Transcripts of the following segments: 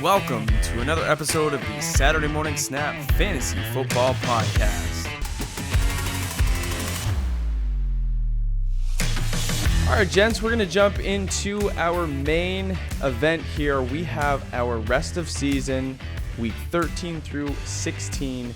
Welcome to another episode of the Saturday Morning Snap Fantasy Football Podcast. All right, gents, we're going to jump into our main event here. We have our rest of season, week 13 through 16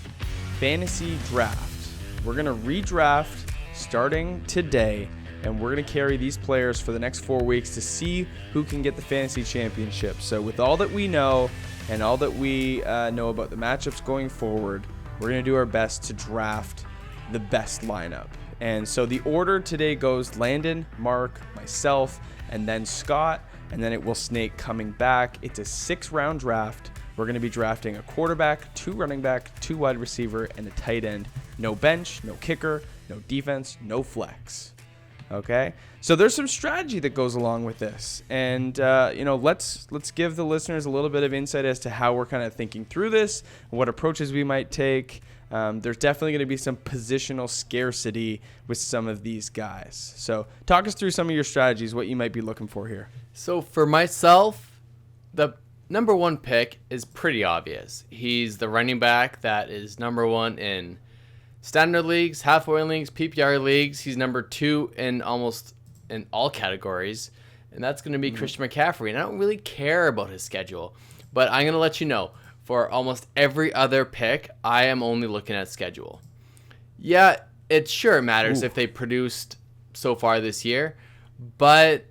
fantasy draft. We're going to redraft starting today, and we're going to carry these players for the next 4 weeks to see who can get the fantasy championship. So with all that we know and all that we know about the matchups going forward, we're going to do our best to draft the best lineup. And so the order today goes Landon, Mark, myself, and then Scott, and then it will snake coming back. It's a 6-round draft. We're going to be drafting a quarterback, 2 running back, 2 wide receiver, and a tight end. No bench, no kicker, no defense, no flex. Okay, so there's some strategy that goes along with this, and let's give the listeners a little bit of insight as to how we're kind of thinking through this, what approaches we might take. There's definitely going to be some positional scarcity with some of these guys. So talk us through some of your strategies, what you might be looking for here. So for myself, the number 1 pick is pretty obvious. He's the running back that is number 1 in standard leagues, half-point leagues, PPR leagues. He's number 2 in almost in all categories, and that's going to be Christian McCaffrey. And I don't really care about his schedule, but I'm going to let you know, for almost every other pick, I am only looking at schedule. Yeah, it sure matters if they produced so far this year, but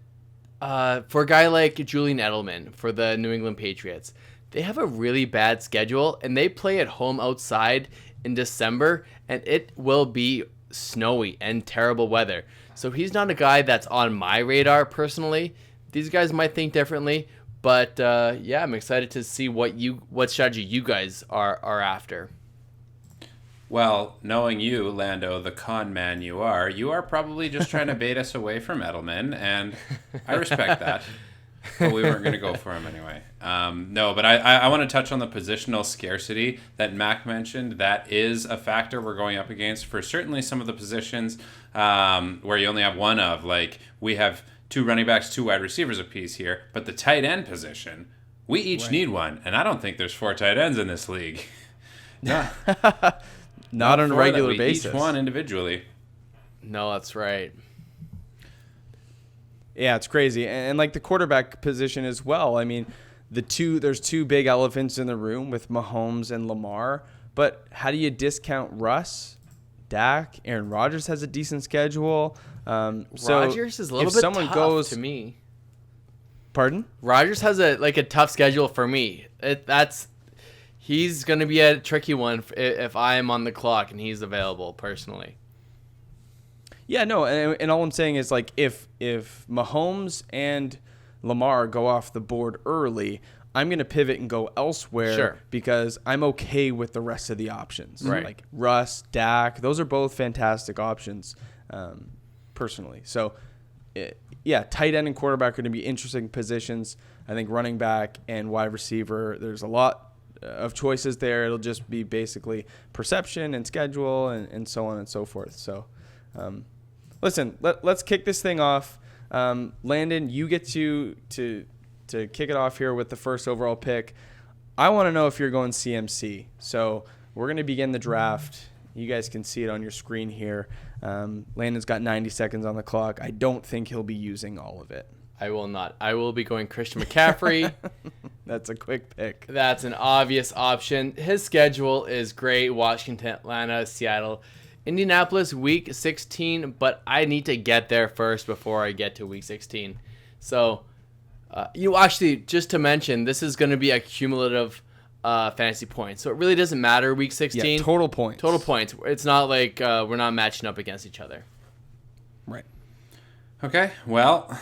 for a guy like Julian Edelman for the New England Patriots, they have a really bad schedule, and they play at home outside in December, and it will be snowy and terrible weather. So he's not a guy that's on my radar personally. These guys might think differently, but I'm excited to see what strategy you guys are after. Well, knowing you, Lando, the con man you are probably just trying to bait us away from Edelman, and I respect that. But we weren't going to go for him anyway. But I want to touch on the positional scarcity that Mac mentioned. That is a factor we're going up against for certainly some of the positions where you only have one of. Like, we have 2 running backs, 2 wide receivers apiece here. But the tight end position, we each need one. And I don't think there's 4 tight ends in this league. Not on a regular basis. Each one individually. No, that's right. Yeah, it's crazy. And like the quarterback position as well. I mean, there's 2 big elephants in the room with Mahomes and Lamar. But how do you discount Russ, Dak? Aaron Rodgers has a decent schedule. Rodgers is a little bit tough to me. Pardon? Rodgers has a tough schedule for me. He's going to be a tricky one if I am on the clock and he's available personally. Yeah, no, and all I'm saying is, like, if Mahomes and Lamar go off the board early, I'm going to pivot and go elsewhere because I'm okay with the rest of the options. Right. Like Russ, Dak, those are both fantastic options personally. So, tight end and quarterback are going to be interesting positions. I think running back and wide receiver, there's a lot of choices there. It'll just be basically perception and schedule and so on and so forth. So, listen, let's kick this thing off. Landon, you get to kick it off here with the first overall pick. I want to know if you're going CMC. So we're going to begin the draft. You guys can see it on your screen here. Landon's got 90 seconds on the clock. I don't think he'll be using all of it. I will not. I will be going Christian McCaffrey. That's a quick pick. That's an obvious option. His schedule is great. Washington, Atlanta, Seattle, Indianapolis, week 16, but I need to get there first before I get to week 16. So, actually, just to mention, this is going to be a cumulative fantasy points. So it really doesn't matter week 16. Yeah, total points. Total points. It's not like we're not matching up against each other. Right. Okay, well,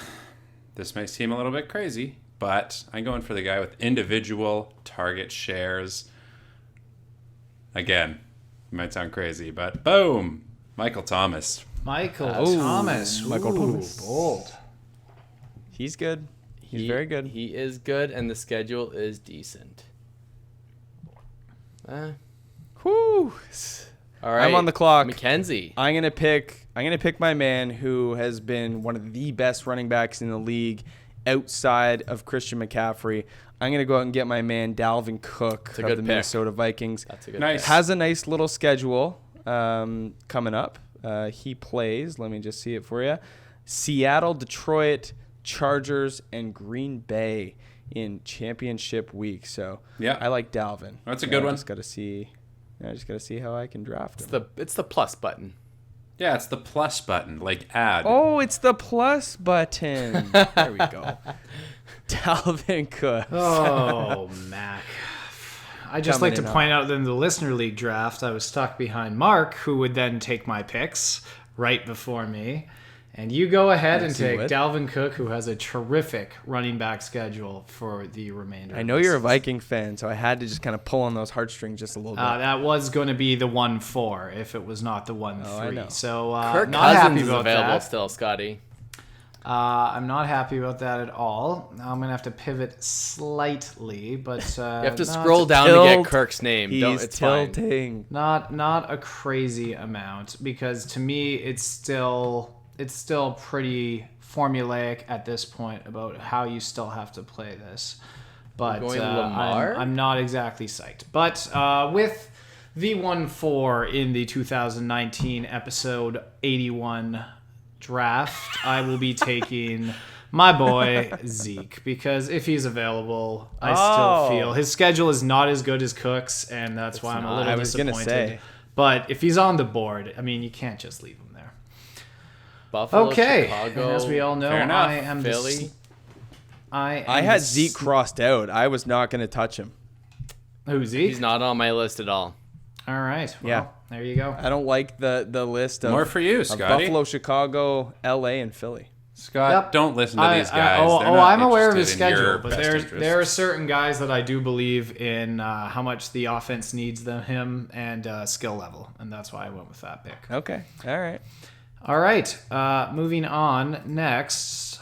this may seem a little bit crazy, but I'm going for the guy with individual target shares. Again, it might sound crazy, but boom, Michael Thomas. Michael Thomas. Bold. He's good. He's very good. He is good, and the schedule is decent. Whew. All right, I'm on the clock. Mackenzie. I'm gonna pick my man who has been one of the best running backs in the league outside of Christian McCaffrey. I'm going to go out and get my man Dalvin Cook a of good the pick. Minnesota Vikings. That's a good Nice. pick. Has a nice little schedule coming up. He plays, let me just see it for you, Seattle, Detroit, Chargers, and Green Bay in championship week. So Yeah. I like Dalvin. That's a good one. I just got to see how I can draft him. It's the plus button. Yeah, it's the plus button, like add. Oh, it's the plus button. There we go. Dalvin Cook. Oh, Mac. I just Coming like to in point out that in the Listener League draft, I was stuck behind Mark, who would then take my picks right before me. And you go ahead and Yes, he take would. Dalvin Cook, who has a terrific running back schedule for the remainder. I of know the you're a season. Viking fan, so I had to just kind of pull on those heartstrings just a little bit. That was going to be the 1-4 if it was not the 1-3. I know. So Kirk not happy Cousins is about available that. still, Scotty. I'm not happy about that at all. Now I'm going to have to pivot slightly, but You have to not- scroll down to Tilt. get Kirk's name. He's It's fine. tilting. Not a crazy amount, because to me it's still pretty formulaic at this point about how you still have to play this. But We're going Lamar? I'm not exactly psyched. But with the 1-4 in the 2019 episode 81 draft, I will be taking my boy Zeke, because if he's available, I Oh. still feel his schedule is not as good as Cook's, and that's why I'm a not. little I was gonna disappointed. say. But if he's on the board, I mean, you can't just leave him there. Buffalo, Okay, Chicago, and as we all know, Fair enough. I am Philly. I had Zeke crossed out. I was not going to touch him. Who's Zeke? He's not on my list at all. All right. Well, Yeah. there you go. I don't like the list of, More for you, of Scotty. Buffalo, Chicago, LA, and Philly. Scott, Yep. don't listen to these guys. They're not I'm aware of his interested in your schedule, but best there are interests. certain guys that I do believe in how much the offense needs him and skill level, and that's why I went with that pick. Okay. All right. All right, moving on. Next,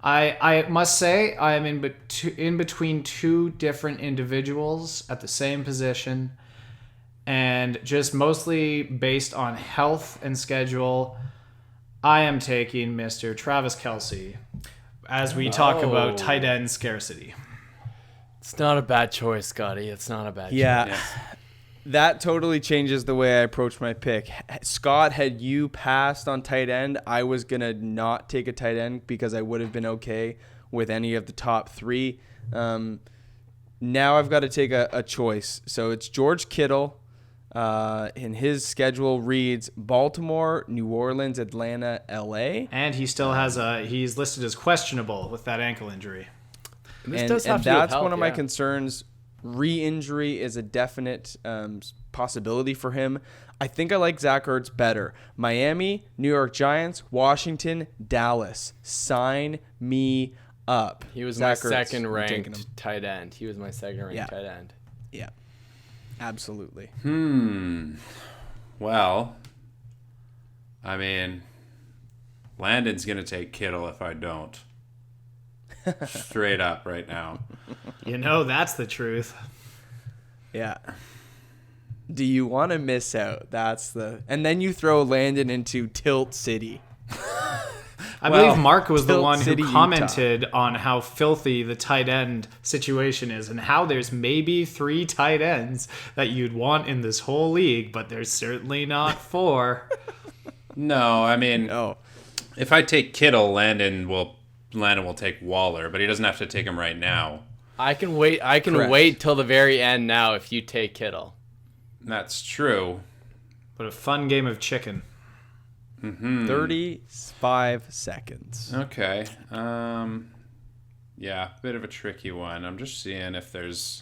I must say I am in between two different individuals at the same position, and just mostly based on health and schedule, I am taking Mr. Travis Kelce as we talk about tight end scarcity. It's not a bad choice, Scotty. It's not a bad Yeah. choice. That totally changes the way I approach my pick. Scott, had you passed on tight end, I was going to not take a tight end because I would have been okay with any of the top three. Now I've got to take a choice. So it's George Kittle. And his schedule reads Baltimore, New Orleans, Atlanta, LA. And he still has he's listed as questionable with that ankle injury. This And does have to do with that's health, one of my yeah. concerns. Re-injury is a definite possibility for him. I think I like Zach Ertz better. Miami, New York Giants, Washington, Dallas. Sign me up. He was Zach my Ertz. second I'm taking him. ranked tight end. He was my second ranked Yeah. tight end. Yeah, absolutely. Well, I mean, Landon's going to take Kittle if I don't. Straight up right now. You know, that's the truth. Yeah. Do you want to miss out? And then you throw Landon into Tilt City. I Well, believe Mark was the Tilt one City, who Utah. commented on how filthy the tight end situation is and how there's maybe 3 tight ends that you'd want in this whole league, but there's certainly not 4. No, I mean, Oh, if I take Kittle, Landon will take Waller, but he doesn't have to take him right now. I can wait. I can Correct. wait till the very end now if you take Kittle. That's true. What a fun game of chicken. 35 seconds. Okay. Yeah, bit of a tricky one. I'm just seeing if there's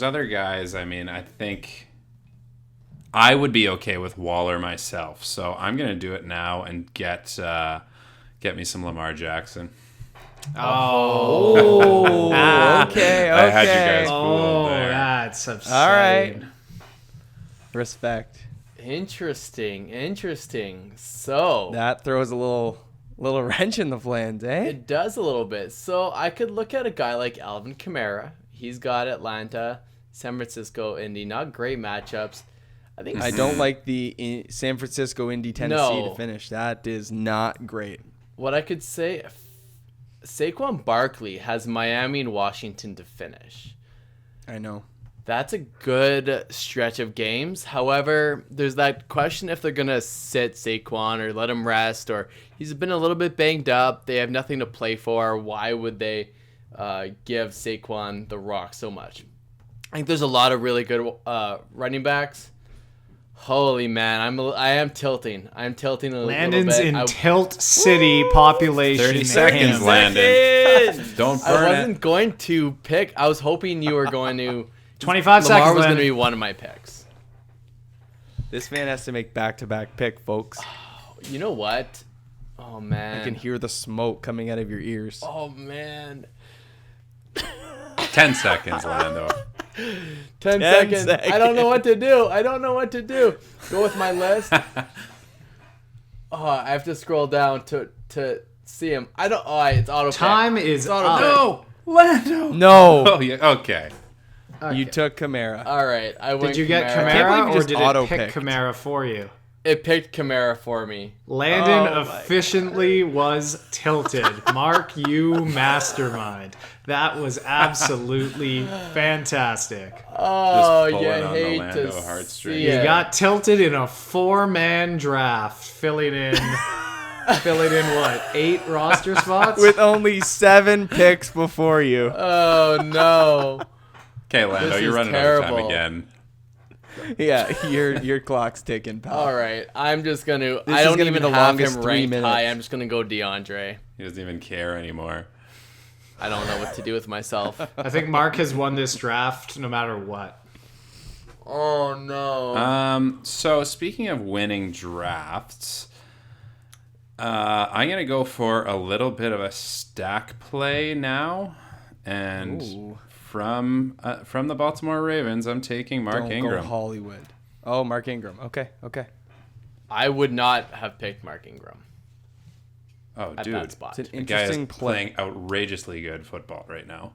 other guys. I mean, I think I would be okay with Waller myself. So I'm gonna do it now and get me some Lamar Jackson. Oh, Okay, I had you guys okay. fooled there. that's upsetting. All right. Respect. Interesting. So That throws a little wrench in the plans, eh? it does a little bit. So I could look at a guy like Alvin Kamara. He's got Atlanta, San Francisco, Indy. Not great matchups. I think I don't like the San Francisco Indy Tennessee No. to finish. That is not great. what I could say. Saquon Barkley has Miami and Washington to finish. I know. That's a good stretch of games. However, there's that question if they're going to sit Saquon or let him rest, or he's been a little bit banged up. They have nothing to play for. Why would they give Saquon the rock so much? I think there's a lot of really good running backs. Holy man, I am tilting. I'm tilting a Landon's little bit. in Tilt City population. 30 seconds, him. Landon. Don't I burn wasn't it. going to pick. I was hoping you were going to. 25 Lamar seconds, was going to Landon. be one of my picks. This man has to make back-to-back pick, folks. You know what? Oh man. I can hear the smoke coming out of your ears. Oh man. 10 seconds, Lando. 10 seconds. seconds. I don't know what to do. I don't know what to do. Go with my list. Oh, I have to scroll down to see him. I don't. Oh, it's auto. Time is auto up. No, Lando. No, Oh yeah. Okay. you took Kamara. All right. I went. Did you get can't Kamara, believe you or just did it auto-picked. pick Kamara for you? It picked Kamara for me. Landon Oh my efficiently was tilted. Mark, you mastermind. That was absolutely fantastic. Oh, pulling you on the hate Lando to heartstrings. see You You it. got tilted in a 4-man draft, filling in what, 8 roster spots? With only 7 picks before you. Oh no. Okay, Lando, This you're is running out of terrible. time again. Yeah, your clock's ticking, pal. All right. I'm just gonna. This I is don't gonna be even the have longest him 3 ranked minutes. high. I'm just gonna go DeAndre. He doesn't even care anymore. I don't know what to do with myself. I think Mark has won this draft no matter what. Oh no. So speaking of winning drafts, I'm gonna go for a little bit of a stack play now, and Ooh. from the Baltimore Ravens, I'm taking Mark Don't Ingram. go Hollywood. Oh, Mark Ingram. Okay. I would not have picked Mark Ingram Oh, at dude, that spot. It's an the guy is interesting play. playing outrageously good football right now.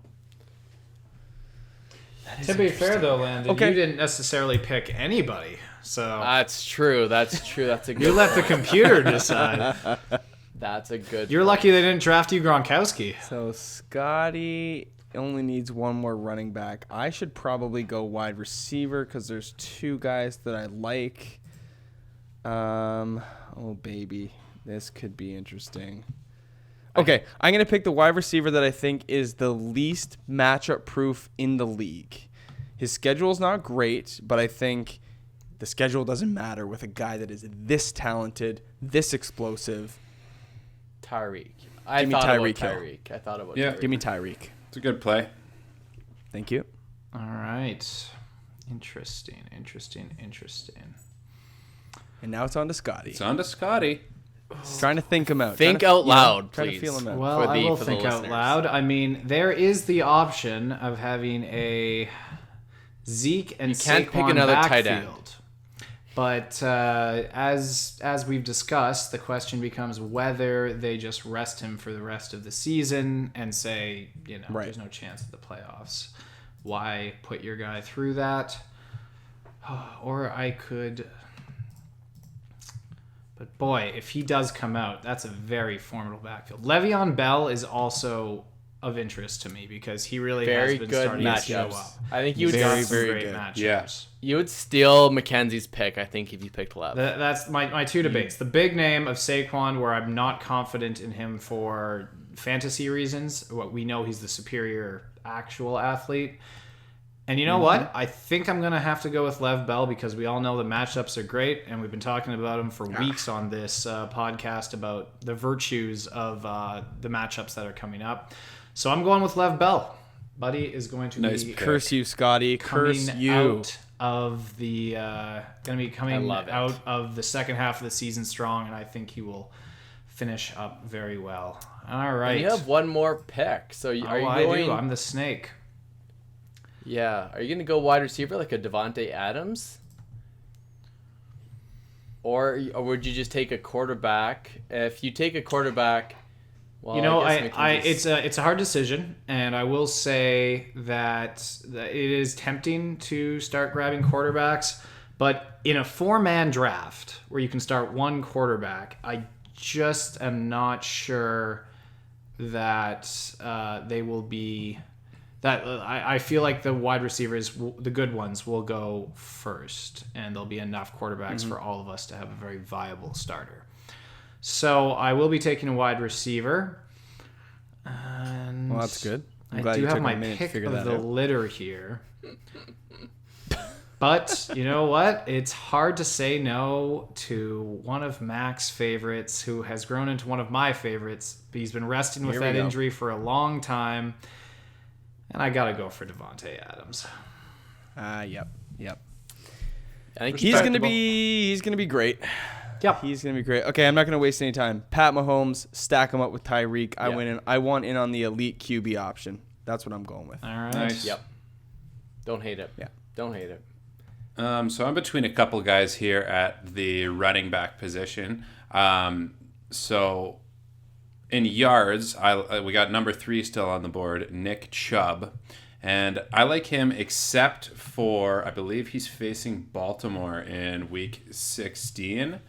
To be fair, though, Landon, Okay. you didn't necessarily pick anybody. So That's true. That's true. That's a good. you let the computer decide. That's a good. You're lucky they didn't draft you Gronkowski. So Scotty only needs one more running back. I should probably go wide receiver because there's 2 guys that I like. Oh baby, this could be interesting. Okay, I'm gonna pick the wide receiver that I think is the least matchup proof in the league. His schedule's not great, but I think the schedule doesn't matter with a guy that is this talented, this explosive. Tyreek. I Give me thought Tyreek about Hill. Tyreek. I thought about Yeah. Tyreek. Give me Tyreek. It's a good play. Thank you. All right. Interesting. And now it's on to Scotty. It's on to Scotty. Trying to think him out. Think Trying to, out loud, Trying to please. feel him out. Well, For I the- will for the think out listeners. loud. I mean, there is the option of having a Zeke and can't pick Saquon another backfield. tight end. But as we've discussed, the question becomes whether they just rest him for the rest of the season and say, Right. there's no chance of the playoffs. Why put your guy through that? Or I could... But boy, if he does come out, that's a very formidable backfield. Le'Veon Bell is also of interest to me because he really Very has been good starting to show matchups. up. I think you would He's got Very, some very great good. matchups. Yeah. you would steal Mackenzie's pick. I think if you picked Lev. That's my 2 debates. The big name of Saquon, where I'm not confident in him for fantasy reasons. What we know, he's the superior actual athlete. And you know what? I think I'm going to have to go with Lev Bell because we all know the matchups are great, and we've been talking about him for weeks on this podcast about the virtues of the matchups that are coming up. So I'm going with Lev Bell. Buddy is going to Nice be pick. Curse you, Scotty. Curse coming you. out of the going to be coming love it. out of the second half of the season strong, and I think he will finish up very well. All right. You have one more pick. So are you I going? do. I'm the snake. Yeah. Are you going to go wide receiver like a Devontae Adams? Or would you just take a quarterback? If you take a quarterback, well, You know, guess McKenzie's- it's a hard decision, and I will say that it is tempting to start grabbing quarterbacks, But in a 4-man draft where you can start one quarterback, I just am not sure that they will be. That I feel like the wide receivers, the good ones, will go first, and there'll be enough quarterbacks for all of us to have a very viable starter. So I will be taking a wide receiver. And Well, that's good. I'm I glad do you have took a my minute to pick figure of that the out. litter here. But you know what? It's hard to say no to one of Mac's favorites who has grown into one of my favorites. He's been resting with Here we that go. injury for a long time. And I got to go for Devontae Adams. Yep. I think He's respectable. gonna be great. Yep. He's gonna be great. Okay, I'm not gonna waste any time. Pat Mahomes, stack him up with Tyreek. I Yeah. win in. I want in on the elite QB option. That's what I'm going with. All right. Nice. Yep. Don't hate it. Yeah. Don't hate it. So I'm between a couple guys here at the running back position. So in yards, we got number 3 still on the board, Nick Chubb. And I like him except for, I believe he's facing Baltimore in week 16.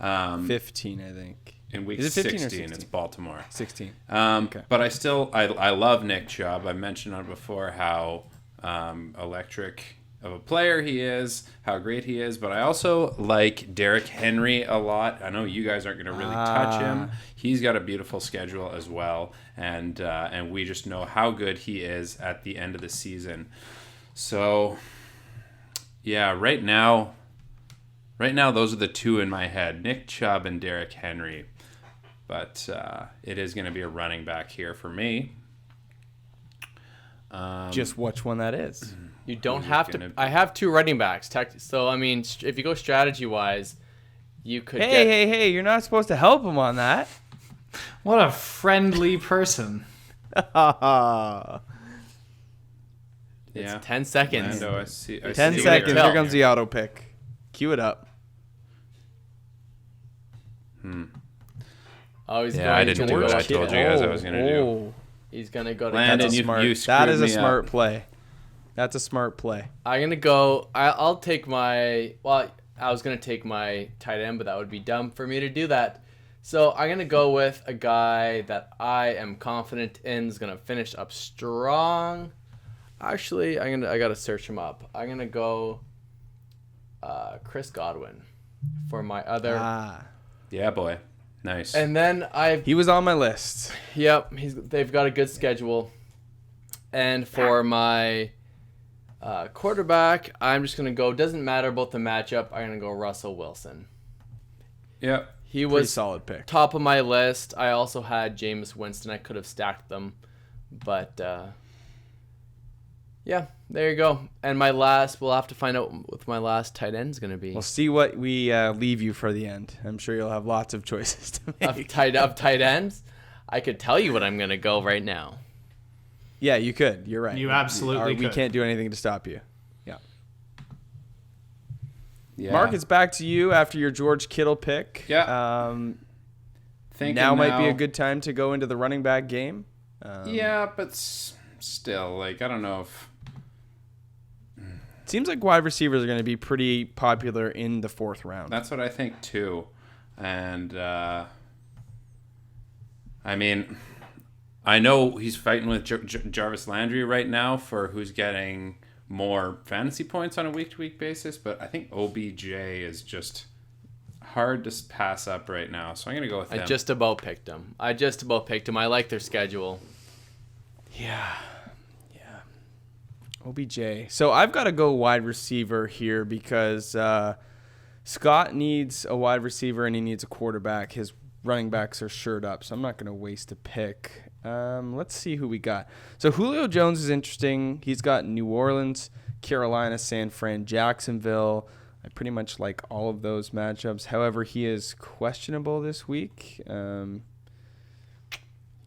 15, I think. In week Is it 15 or 16, it's 16? Baltimore. 16. But I love Nick Chubb. I mentioned on before how electric of a player he is, how great he is. But I also like Derrick Henry a lot. I know you guys aren't going to really touch him. He's got a beautiful schedule as well, and we just know how good he is at the end of the season. So, yeah, right now, those are the two in my head: Nick Chubb and Derrick Henry. But it is going to be a running back here for me. Just which one that is. You don't Who's it have to. gonna be? I have 2 running backs. So I mean, if you go strategy wise, you could. Hey! You're not supposed to help him on that. What a friendly person. Yeah. It's 10 seconds. Lando, I see 10 what you're seconds. doing Here comes the auto pick. Cue it up. Oh, he's Yeah, going I didn't to do go what I to- told you guys I was going to do. He's gonna go to. Landon, That's a you- smart. you That is a screwed me smart up. play. That's a smart play. I'm gonna go. I'll take my. Well, I was gonna take my tight end, but that would be dumb for me to do that. So I'm gonna go with a guy that I am confident in is gonna finish up strong. Actually, I gotta search him up. I'm gonna go Chris Godwin for my other. Yeah, boy. Nice. And then He was on my list. they've got a good schedule. And for my quarterback, I'm just gonna go. Doesn't matter about the matchup. I'm gonna go Russell Wilson. yeah. He Pretty was solid pick. top of my list. I also had Jameis Winston. I could have stacked them, but yeah, there you go. And my last, we'll have to find out what my last tight end is gonna be. We'll see what we leave you for the end. I'm sure you'll have lots of choices to Of make. tight ends, I could tell you what I'm gonna go right now. Yeah, you could. You're right. You absolutely We could. can't do anything to stop you. Yeah. Yeah. Mark, it's back to you after your George Kittle pick. Yeah. Thinking Now might be a good time to go into the running back game. Yeah, but still, like, I don't know if. Seems like wide receivers are going to be pretty popular in the 4th round. That's what I think too. And I mean, I know he's fighting with Jarvis Landry right now for who's getting more fantasy points on a week-to-week basis, but I think OBJ is just hard to pass up right now. So I'm going to go with him. I just about picked him. I like their schedule. Yeah. OBJ. So I've got to go wide receiver here because Scott needs a wide receiver and he needs a quarterback. His running backs are shored up, so I'm not going to waste a pick. Let's see who we got. So Julio Jones is interesting. He's got New Orleans, Carolina, San Fran, Jacksonville. I pretty much like all of those matchups. However, he is questionable this week.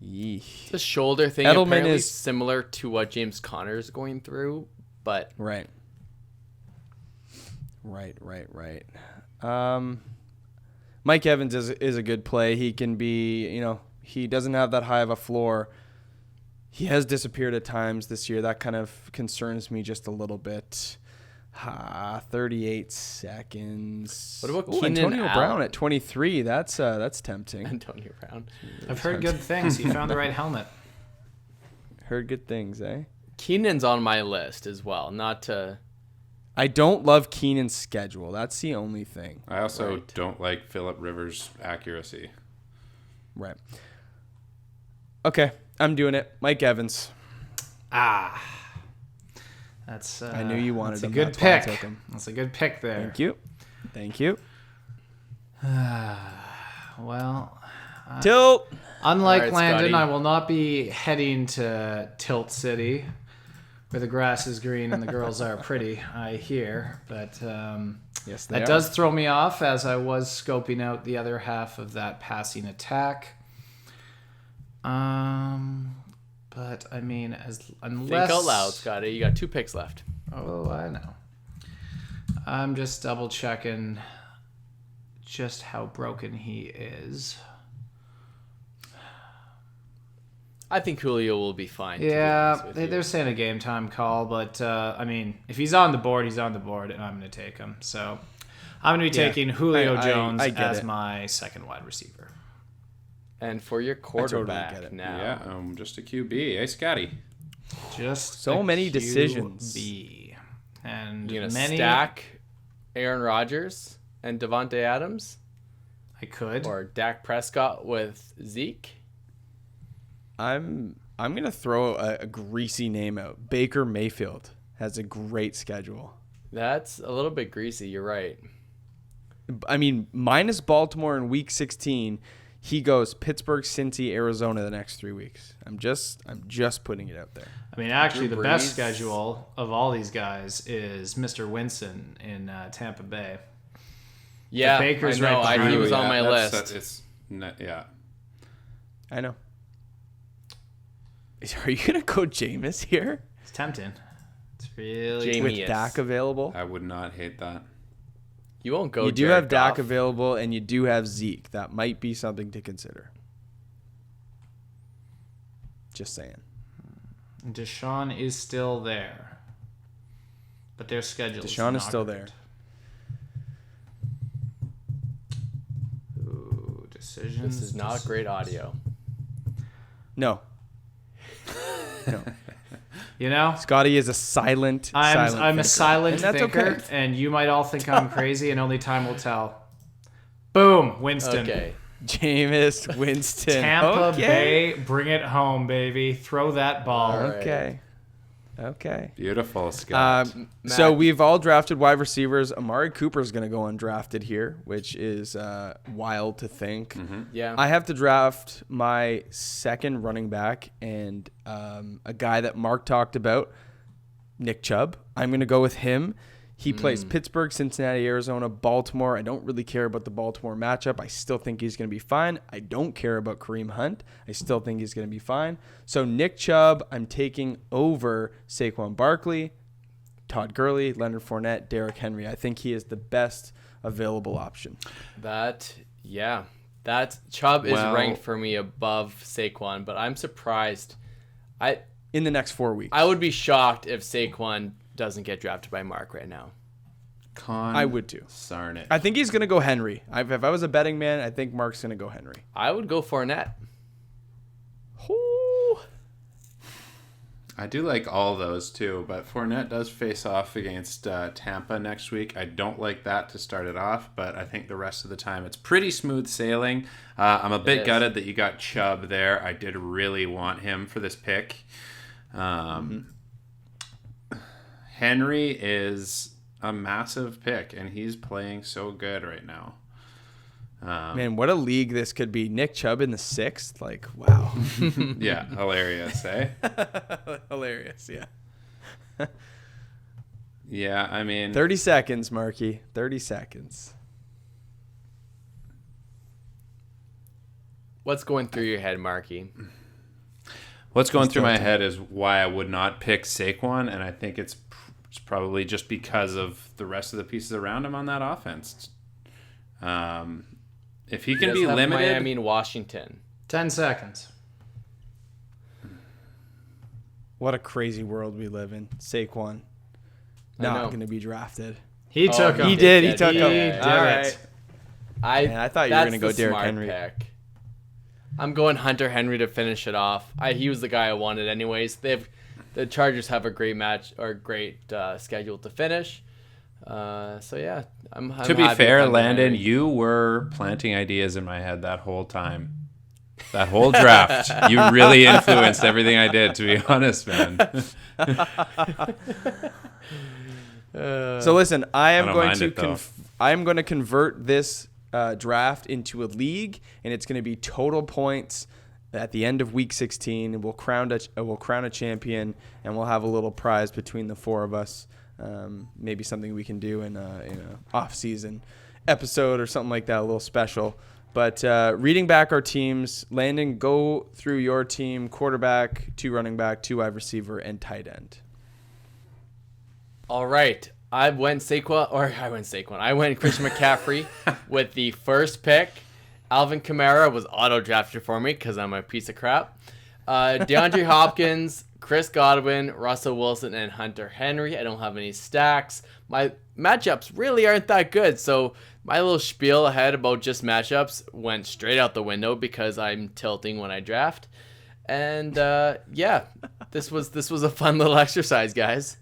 It's a shoulder thing. Edelman Apparently is- similar to what James Conner is going through, but Right. Mike Evans is a good play. He can be, he doesn't have that high of a floor. He has disappeared at times this year. That kind of concerns me just a little bit. 38 seconds. What about Ooh, Keenan Antonio Brown Allen? at 23? That's tempting. Antonio Brown. I've heard good things. You found the right helmet. Heard good things, eh? Keenan's on my list as well. Not to. I don't love Keenan's schedule. That's the only thing. I also Right. don't like Philip Rivers' accuracy. Right. Okay, I'm doing it. Mike Evans. That's. I knew you wanted that's a him. good That's why I pick. took him. That's a good pick there. Thank you. Thank you. Well, Tilt. unlike All right, Landon, Scotty. I will not be heading to Tilt City, where the grass is green and the girls are pretty. I hear, but Yes, they that are. does throw me off as I was scoping out the other half of that passing attack. But I mean, unless Think out loud, Scotty. You got 2 picks left. Oh, I know. I'm just double checking just how broken he is. I think Julio will be fine. to be Yeah, honest with you. they're saying a game time call, but I mean, if he's on the board, he's on the board, and I'm going to take him. So I'm going to be Yeah, taking Julio Jones I get as it. my second wide receiver. And for your totally quarterback get it. now. Yeah, just a QB. Hey, Scotty. Just So a many decisions. QB. And You gonna many stack Aaron Rodgers and Devontae Adams, I could. or Dak Prescott with Zeke? I'm gonna throw a greasy name out. Baker Mayfield has a great schedule. That's a little bit greasy. You're right. I mean, minus Baltimore in Week 16, he goes Pittsburgh, Cincy, Arizona the next 3 weeks. I'm just putting it out there. I mean, actually, Drew the best Brees. schedule of all these guys is Mr. Winston in Tampa Bay. Yeah, Baker's I know. right behind He was Yeah, on my that's- list. yeah. I know. Are you gonna go Jameis here It's tempting. It's really Jamie. with Yes. Dak available? I would not hate that. You won't go. You do Jared have Dak Goff. available, and you do have Zeke. That might be something to consider. Just saying. Deshaun is still there, but their schedule. Deshaun is not still great. there. Ooh, decisions. This is not great audio. No. No. You know, Scotty is a silent. I'm a thinker. silent And that's thinker, okay. and you might all think I'm crazy, and only time will tell. Boom, Winston. Okay. Jameis Winston. Tampa Okay. Bay, bring it home, baby. Throw that ball. All right. Okay. Okay. Beautiful, Scott. So Matt. we've all drafted wide receivers. Amari Cooper is going to go undrafted here, which is wild to think. Yeah. I have to draft my second running back and a guy that Mark talked about, Nick Chubb. I'm going to go with him. He plays Pittsburgh, Cincinnati, Arizona, Baltimore. I don't really care about the Baltimore matchup. I still think he's going to be fine. I don't care about Kareem Hunt. I still think he's going to be fine. So Nick Chubb, I'm taking over Saquon Barkley, Todd Gurley, Leonard Fournette, Derrick Henry. I think he is the best available option. That Chubb is Well- ranked for me above Saquon, but I'm surprised. In the next 4 weeks. I would be shocked if Saquon doesn't get drafted by Mark right now. Con I would too. Sarnit. I think he's going to go Henry. If I was a betting man, I think Mark's going to go Henry. I would go Fournette. Ooh. I do like all those too, but Fournette does face off against Tampa next week. I don't like that to start it off, but I think the rest of the time it's pretty smooth sailing. I'm a bit is. gutted that you got Chubb there. I did really want him for this pick. Henry is a massive pick, and he's playing so good right now. Man, what a league this could be. Nick Chubb in the 6th. Like, wow. Yeah, hilarious, eh? Hilarious, yeah. Yeah, I mean, 30 seconds, Marky. 30 seconds. What's going through your head, Marky? what's going through my head is why I would not pick Saquon, and I think it's probably just because of the rest of the pieces around him on that offense. If he can does be have limited, Miami and Washington. 10 seconds. What a crazy world we live in. Saquon. not know. going to be drafted. He took him. He did. He Yeah, took he him. did. All right. I thought you were that's going to go the Derrick smart Henry. Pick. I'm going Hunter Henry to finish it off. He was the guy I wanted anyways. The Chargers have a great match or great schedule to finish. So yeah, I'm To be happy fair, with Hunter Landon, Henry. you were planting ideas in my head that whole time. That whole draft. You really influenced everything I did, to be honest, man. So listen, I am don't going mind to it, though. I am going to convert this draft into a league, and it's going to be total points at the end of week 16, and we'll crown a champion, and we'll have a little prize between the four of us. Maybe something we can do in a off-season episode or something like that, a little special. But reading back our teams, Landon, go through your team: quarterback, 2 running back, 2 wide receiver, and tight end. All right. I went Christian McCaffrey with the first pick. Alvin Kamara was auto-drafted for me because I'm a piece of crap. DeAndre Hopkins, Chris Godwin, Russell Wilson, and Hunter Henry. I don't have any stacks. My matchups really aren't that good, so my little spiel ahead about just matchups went straight out the window because I'm tilting when I draft. And yeah, this was a fun little exercise, guys.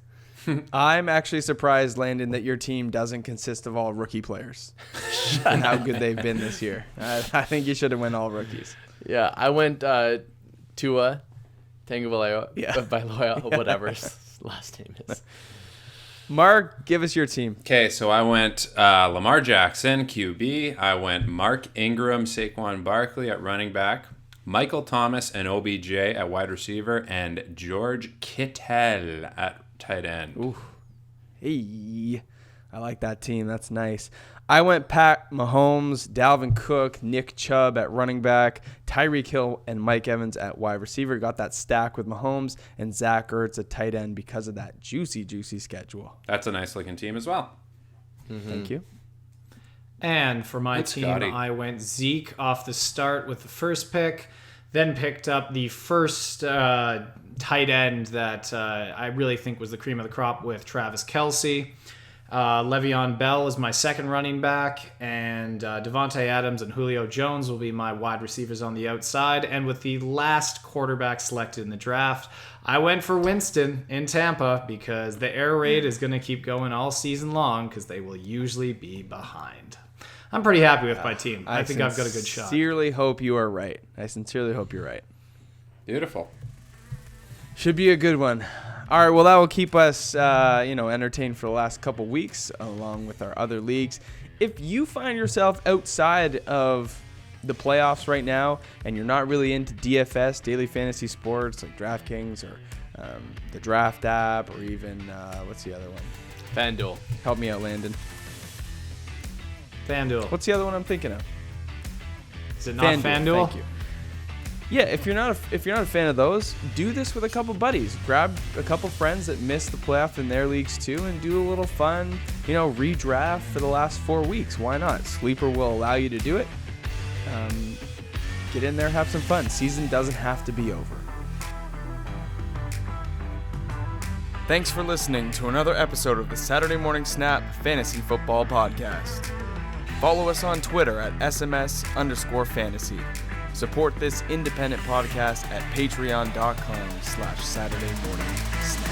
I'm actually surprised, Landon, that your team doesn't consist of all rookie players and how good they've been this year. I think you should have went all rookies. Yeah, I went Tua Tagovailoa, Yeah. Bailoa, whatever his last name is. Mark, give us your team. Okay, so I went Lamar Jackson, QB. I went Mark Ingram, Saquon Barkley at running back. Michael Thomas and OBJ at wide receiver. And George Kittle at tight end. Ooh. Hey, I like that team. That's nice. I went Pat Mahomes, Dalvin Cook, Nick Chubb at running back, Tyreek Hill and Mike Evans at wide receiver. Got that stack with Mahomes and Zach Ertz at tight end because of that juicy schedule. That's a nice looking team as well. Thank you. And for my Thanks, team, Scotty. I went Zeke off the start with the first pick, then picked up the first tight end that I really think was the cream of the crop with Travis Kelce. Le'Veon Bell is my second running back, and Devontae Adams and Julio Jones will be my wide receivers on the outside. And with the last quarterback selected in the draft, I went for Winston in Tampa because the air raid is going to keep going all season long because they will usually be behind. I'm pretty happy with my team. I think I've got a good shot. I sincerely hope you are right. I sincerely hope you're right. Beautiful. Should be a good one. All right, well, that will keep us, entertained for the last couple weeks, along with our other leagues. If you find yourself outside of the playoffs right now, and you're not really into DFS, daily fantasy sports, like DraftKings or the Draft app, or even what's the other one? FanDuel. Help me out, Landon. FanDuel. What's the other one I'm thinking of? Is it not FanDuel? Thank you. Yeah, if you're not a fan of those, do this with a couple buddies. Grab a couple friends that missed the playoff in their leagues too, and do a little fun, redraft for the last 4 weeks. Why not? Sleeper will allow you to do it. Get in there, have some fun. Season doesn't have to be over. Thanks for listening to another episode of the Saturday Morning Snap Fantasy Football Podcast. Follow us on Twitter at SMS_fantasy. Support this independent podcast at patreon.com/SaturdayMorningSnap.